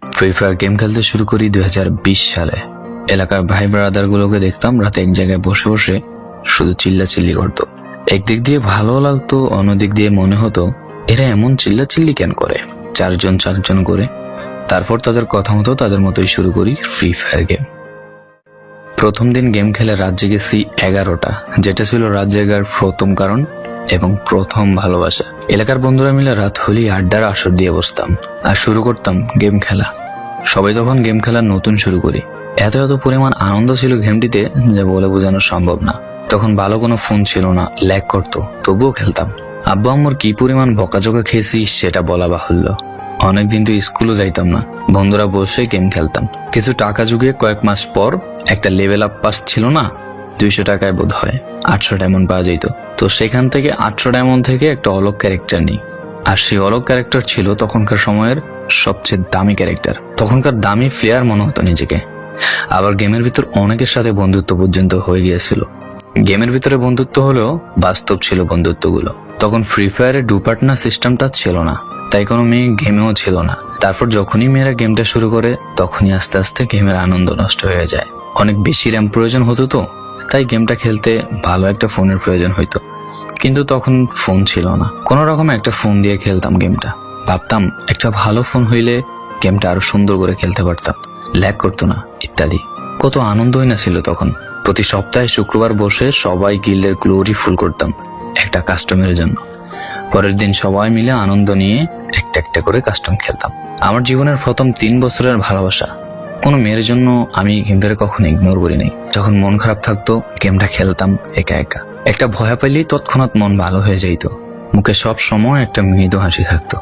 Free fire game খেলতে শুরু করি 2020 সালে। এলাকার ভাই ব্রাদার গুলোকে দেখতাম রাতে এক জায়গায় বসে বসে শুধু চিল্লাচিল্লি করতো। একদিক দিয়ে ভালো লাগতো, অন্যদিক দিয়ে মনে হতো এরা এমন চিল্লাচিল্লি কেন করে, চারজন করে। তারপর তাদের কথা মতো তাদের মতোই শুরু করি ফ্রি ফায়ার গেম। প্রথম দিন গেম খেলে রাত জেগেছি 11টা, যেটা ছিল রাত জেগার প্রথম কারণ এবং প্রথম ভালোবাসা। এলাকার বন্ধুরা মিলে রাত হলেই আড্ডার আসর দিয়ে বসতাম আর শুরু করতাম গেম খেলা। সবাই তখন গেম খেলা নতুন শুরু করি। এত পরিমাণ আনন্দ ছিল গেমটিতে যে বলে বোঝানো সম্ভব না। তখন ভালো কোনো ফোন ছিল না, ল্যাগ করতো, তবুও খেলতাম। আব্বু আম্মুর কি পরিমাণ বকাঝকা খেয়েছি সেটা বলা বাহুল্য। অনেকদিন তো স্কুলও যাইতাম না, বন্ধুরা বসে গেম খেলতাম। কিছু টাকা জুগিয়ে কয়েক মাস পর একটা লেভেল আপ পাস ছিল না, 200 টাকায় বোধ হয় 800 ডায়মন্ড পাওয়া যেত। তো সেখান থেকে 800 ডায়মন্ড থেকে একটা অলগ ক্যারেক্টার নিই। আর সেই অলগ ক্যারেক্টার ছিল তখনকার সময়ের সবচেয়ে দামি ক্যারেক্টার। তখনকার দামি প্লেয়ার মনে হতো নিজেকে। আবার গেমের ভিতর অনেকের সাথে বন্ধুত্ব পর্যন্ত হয়ে গিয়েছিল। গেমের ভিতরে বন্ধুত্ব হলেও বাস্তব ছিল বন্ধুত্বগুলো। তখন ফ্রি ফায়ারে ডু পার্টনার সিস্টেমটা ছিল না, তাই কোনো মেয়ে গেমেও ছিল না। তারপর যখনই মেয়েরা গেমটা শুরু করে তখনই আস্তে আস্তে গেমের আনন্দ নষ্ট হয়ে যায়। অনেক বেশি র্যাম প্রয়োজন হতো, তো তাই গেমটা খেলতে ভালো একটা ফোনের প্রয়োজন হইতো। কিন্তু তখন ফোন ছিল না, কোনো রকমে একটা ফোন দিয়ে খেলতাম গেমটা। ভাবতাম একটা ভালো ফোন হইলে গেমটা আরো সুন্দর করে খেলতে পারতাম, ল্যাগ করতো না ইত্যাদি। কত আনন্দই না ছিল তখন। প্রতি সপ্তাহে শুক্রবার বসে সবাই গিল্ডের গ্লোরি ফুল করতাম একটা কাস্টমের জন্য। পরের দিন সবাই মিলে আনন্দ নিয়ে একটা একটা করে কাস্টম খেলতাম। আমার জীবনের প্রথম 3 বছরের ভালোবাসা। কোনো মেয়ের জন্য আমি গেমটাকে কখনো ইগনোর করি নাই। যখন মন খারাপ থাকতো গেমটা খেলতাম একা একা। একটা ভয় পাইলেই তৎক্ষণাৎ মন ভালো হয়ে যাইতো, মুখে সব সময় একটা মৃদু হাসি থাকতো।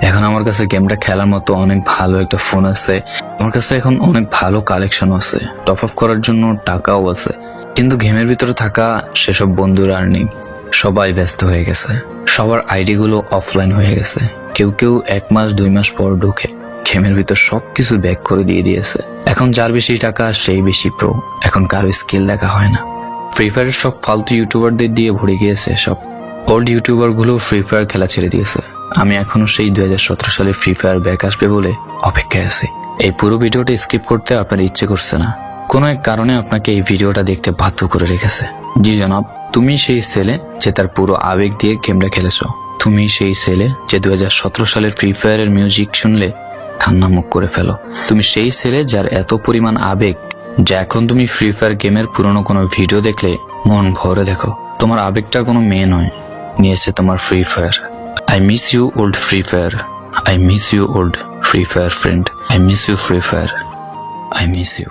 এখন আমার কাছে গেমটা খেলার মতো অনেক ভালো একটা ফোন আছে, আমার কাছে এখন অনেক ভালো কালেকশন আছে, টপ আপ করার জন্য টাকাও আছে। কিন্তু গেমের ভিতরে থাকা সেসব বন্ধুরা আর নেই, সবাই ব্যস্ত হয়ে গেছে। সবার আইডি গুলো অফলাইন হয়ে গেছে। কেউ 1 মাস 2 মাস পর ঢুকে গেমের ভিতর সবকিছু ব্যাক করে দিয়েছে। এখন যার বেশি টাকা সেই বেশি প্রো, এখন কারো স্কিল দেখা হয় না। ফ্রি ফায়ারের সব ফালতু ইউটিউবারদের দিয়ে ভরে গিয়েছে সব। ওল্ড ইউটিউবার গুলো ফ্রি ফায়ার খেলা ছেড়ে দিয়েছে। আমি এখনো সেই 2017 সালে ফ্রি ফায়ার ব্যাক আসবে বলে অপেক্ষায় আছি। এই পুরো ভিডিওটা স্কিপ করতে আপনার ইচ্ছে করছে না, কোনো এক কারণে আপনাকে এই ভিডিওটা দেখতে বাধ্য করে রেখেছে। জি জনাব, তুমি সেই ছেলে যে তার পুরো আবেগ দিয়ে গেমটা খেলেছো। তুমি সেই ছেলে যে 2017 সালের ফ্রি ফায়ারের মিউজিক শুনলে কান্না মুখ করে ফেলো। তুমি সেই ছেলে যার এত পরিমাণ আবেগ যে এখন তুমি ফ্রি ফায়ার গেমের পুরনো কোনো ভিডিও দেখলে মন ভরে দেখো। তোমার আবেগটা কোনো মেয়ে নয়, নিয়েছে তোমার free fire. I miss you old Free Fire. I miss you old Free Fire friend. I miss you Free Fire. I miss you.